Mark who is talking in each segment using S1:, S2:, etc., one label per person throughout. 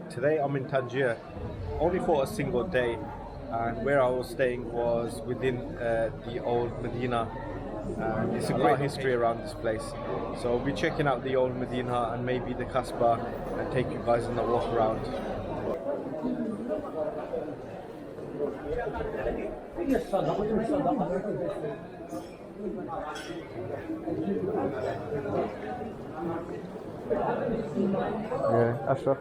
S1: Today I'm in Tanger, only for a single day, and where I was staying was within the old Medina, and it's a great history around this place. So we'll be checking out the old Medina and maybe the Kasbah and take you guys on a walk around. Yeah, Ashraf.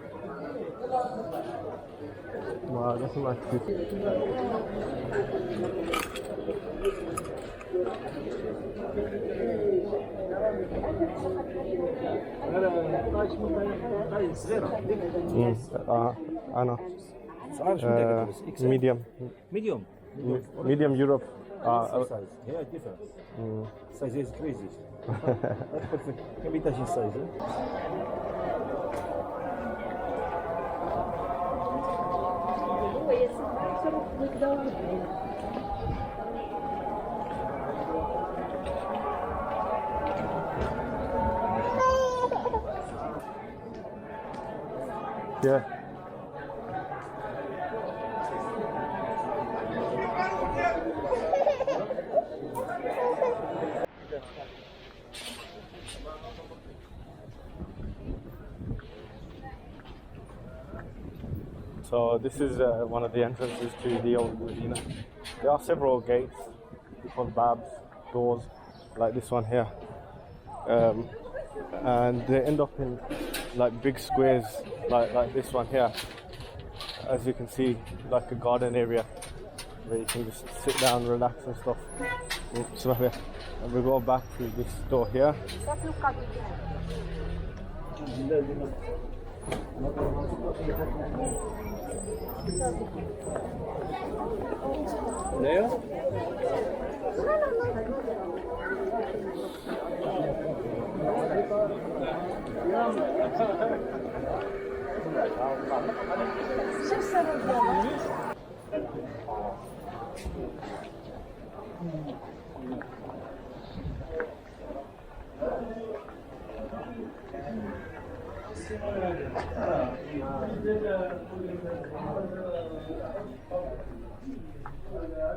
S1: Wow, that's a nice piece. أنا medium.
S2: Medium.
S1: Medium Europe.
S2: Size. Yeah, different. Size is crazy. That's perfect. Can be touching size.
S1: Yeah. So this is one of the entrances to the old Medina. There are several gates called babs, doors, like this one here, and they end up in like big squares, like this one here. As you can see, like a garden area where you can just sit down, relax and stuff. And we go back through this door here.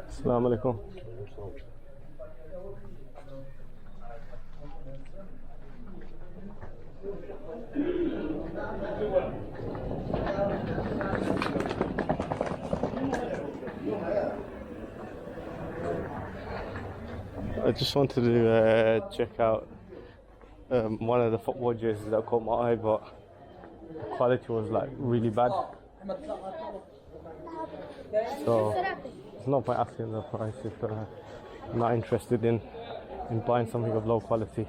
S1: Assalamu alaikum. I just wanted to check out one of the football jerseys that caught my eye, but the quality was like really bad. So there's no point asking the price if I'm not interested in buying something of low quality.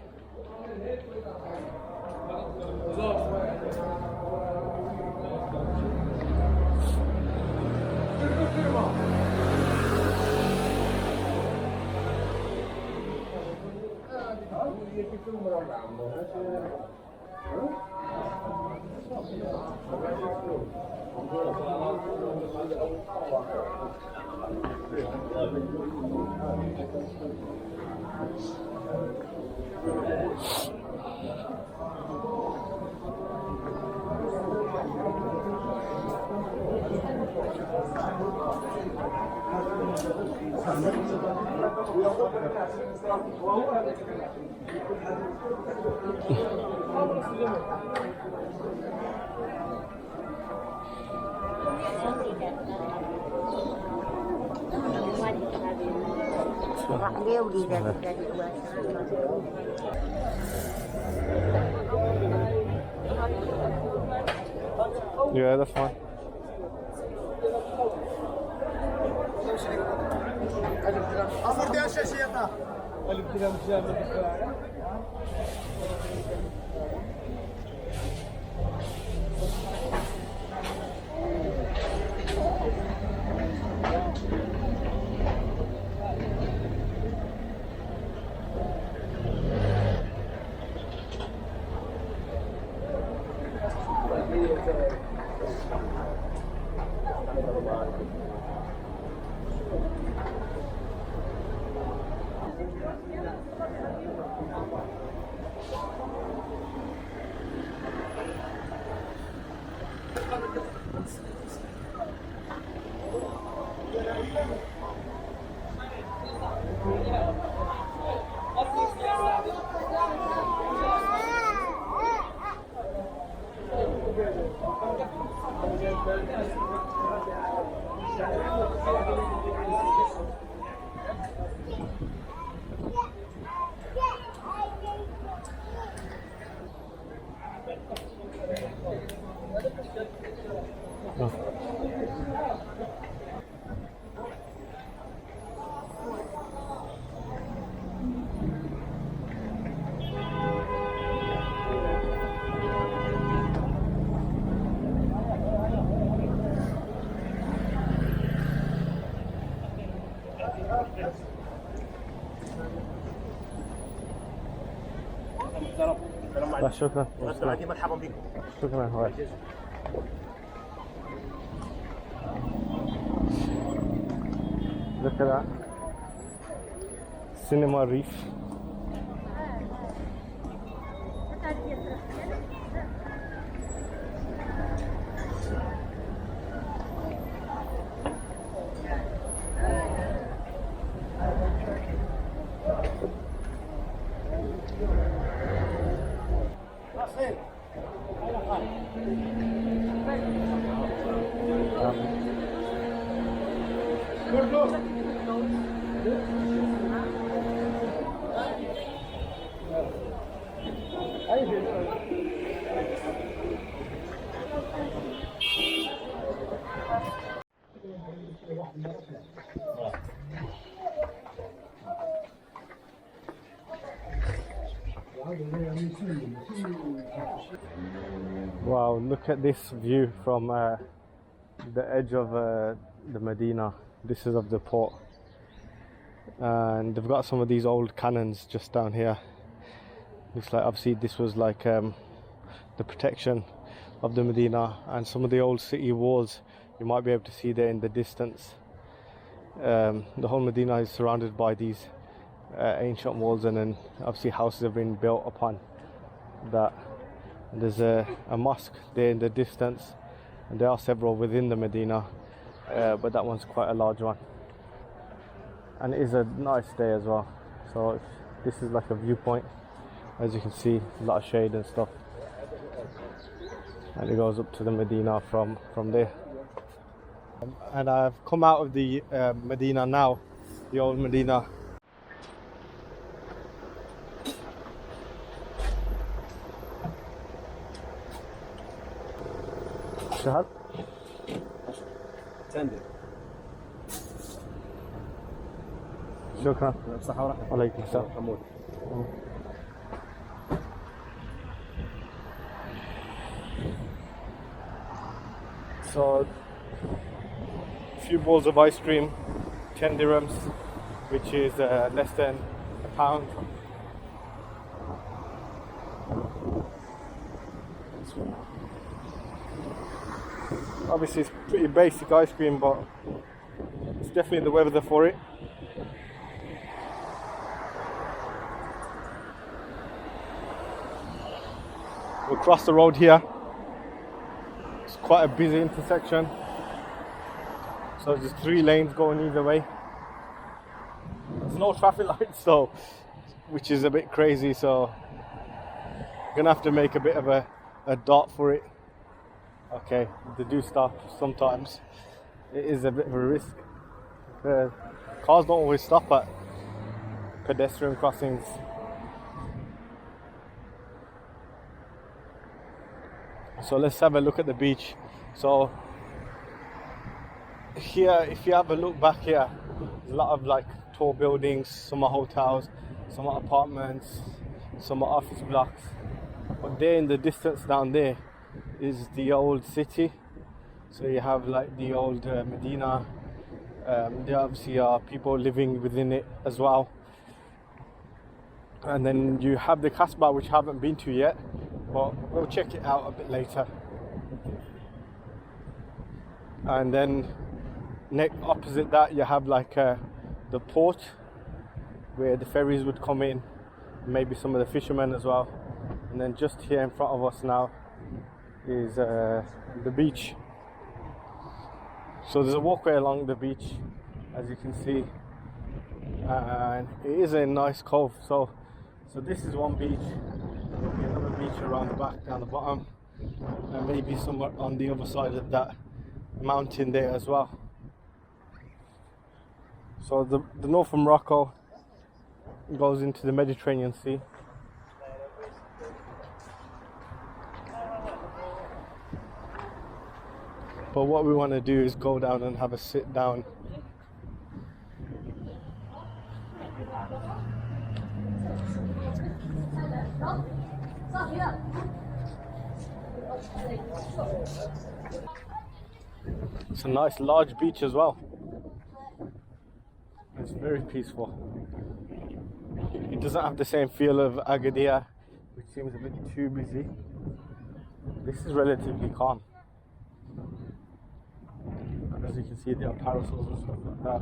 S1: Yeah, that's fine.
S2: لا شكرا.
S3: مرحبا بكم.
S2: شكرا. هاي. Look at that. Cinema Reef. Wow, look at this view from the edge of the Medina. This is of the port, and they've got some of these old cannons just down here. Looks like obviously this was like the protection of the Medina, and some of the old city walls you might be able to see there in the distance. The whole Medina is surrounded by these ancient walls, and then obviously houses have been built upon that. There's a mosque there in the distance, and there are several within the Medina, but that one's quite a large one, and it is a nice day as well. So this is like a viewpoint, as you can see, a lot of shade and stuff, and it goes up to the Medina from there. And I've come out of the Medina now, the old Medina. شهر
S3: تاندر.
S2: شكرا.
S3: بصحة ورحمة.
S2: عليكم السلام.
S3: حمود.
S2: So a few bowls of ice cream, 10 dirhams, which is less than £1. Obviously it's pretty basic ice cream, but it's definitely the weather for it. We'll cross the road here. It's quite a busy intersection, so there's 3 lanes going either way. There's no traffic lights though, which is a bit crazy, so I'm gonna have to make a bit of a dot for it. Okay, they do stop sometimes. It is a bit of a risk. Cars don't always stop at pedestrian crossings. So let's have a look at the beach. So here, if you have a look back here, there's a lot of like tall buildings. Some are hotels, some are apartments, some are office blocks. But there in the distance down there is the old city. So you have like the old Medina. There obviously are people living within it as well. And then you have the Casbah, which I haven't been to yet, but we'll check it out a bit later. And then opposite that you have like the port where the ferries would come in, maybe some of the fishermen as well. And then just here in front of us now is the beach. So there's a walkway along the beach, as you can see, and it is a nice cove. So this is one beach. There'll be another beach around the back, down the bottom, and maybe somewhere on the other side of that mountain there as well. So the north of Morocco goes into the Mediterranean Sea. But what we want to do is go down and have a sit down. It's a nice large beach as well. It's very peaceful. It doesn't have the same feel of Agadir which seems a bit too busy. This is relatively calm. As you can see, there are parasols and stuff like that.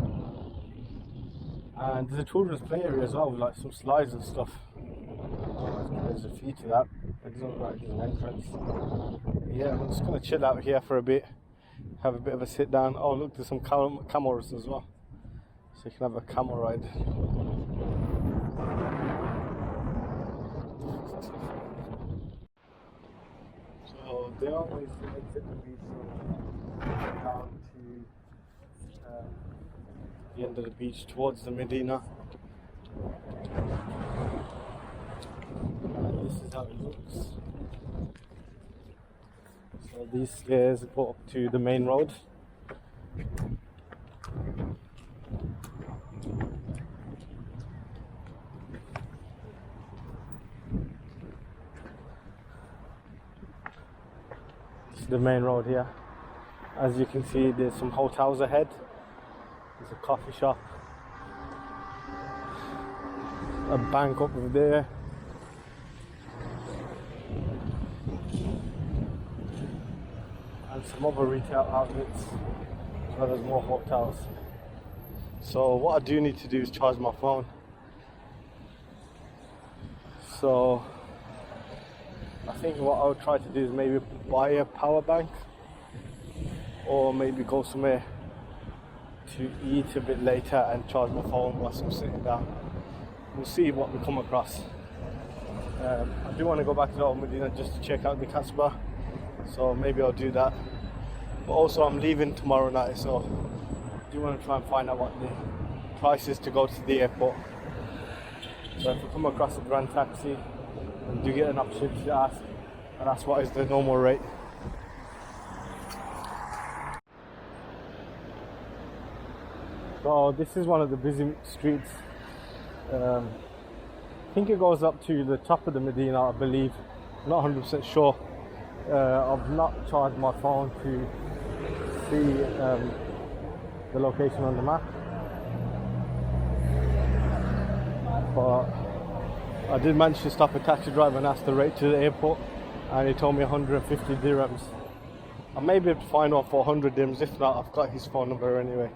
S2: And there's a children's play area as well, with like some slides and stuff. There's a fee to that. It doesn't look like there's an entrance. Yeah, I'm just gonna chill out here for a bit, have a bit of a sit down. Oh look, there's some camels as well, so you can have a camel ride. So they always exit the beach down to the end of the beach towards the Medina. And this is how it looks. So these stairs go up to the main road. This is the main road here. As you can see, there's some hotels ahead. There's a coffee shop, a bank up there, and some other retail outlets, as well as more hotels. So what I do need to do is charge my phone. So I think what I'll try to do is maybe buy a power bank, or maybe go somewhere to eat a bit later and charge my phone whilst I'm sitting down. We'll see what we come across. I do want to go back to the old Medina just to check out the Casbah, so maybe I'll do that. But also I'm leaving tomorrow night, so I do want to try and find out what the price is to go to the airport. So if I come across a grand taxi and do get an opportunity to ask, and that's what is the normal rate. So this is one of the busy streets. I think it goes up to the top of the Medina, I believe. I'm not 100% sure. I've not charged my phone to see the location on the map. But I did manage to stop a taxi driver and ask the rate to the airport, and he told me 150 dirhams. I may be able to find out for 100 dirhams. If not, I've got his phone number anyway.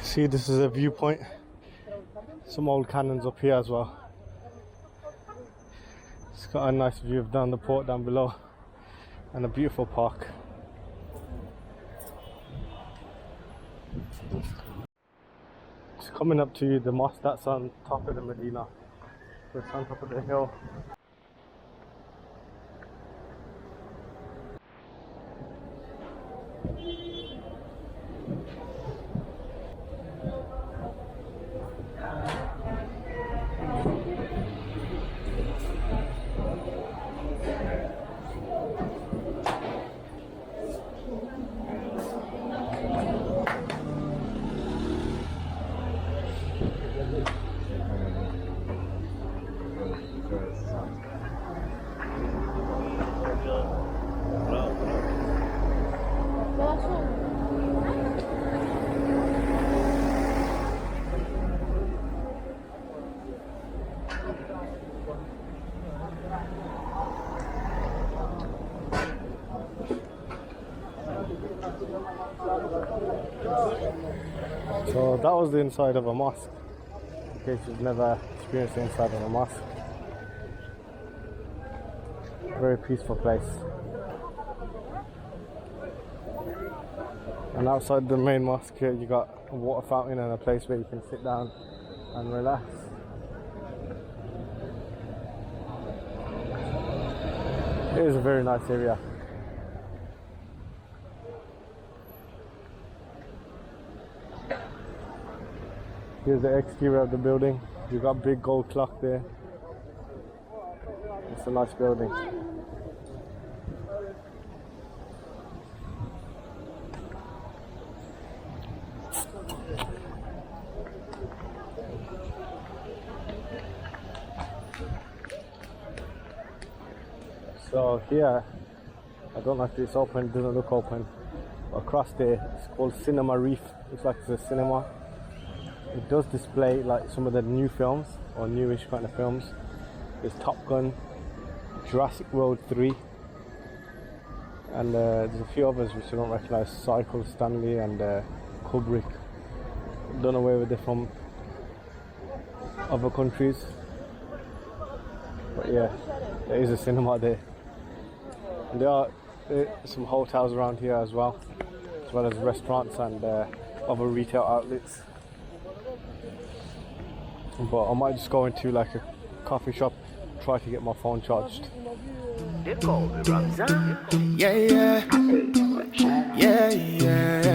S2: See, this is a viewpoint. Some old cannons up here as well. It's got a nice view of down the port down below, and a beautiful park. It's coming up to the mosque that's on top of the Medina. So it's on top of the hill. So that was the inside of a mosque, in case you've never experienced the inside of a mosque. Very peaceful place. And outside the main mosque here, you got a water fountain and a place where you can sit down and relax. It is a very nice area. Here's the exterior of the building. You've got a big gold clock there. It's a nice building. So here, I don't know if it's open, it doesn't look open. Across there, it's called Cinema Reef. Looks like it's a cinema. It does display like some of the new films, or newish kind of films. There's Top Gun, Jurassic World 3, and there's a few others which I don't recognise, Cycle, Stanley and Kubrick. Don't know where they're from, other countries. But yeah, there is a cinema there. And there are some hotels around here as well as restaurants and other retail outlets. But I might just go into like a coffee shop, try to get my phone charged.
S3: Yeah, yeah, yeah, yeah.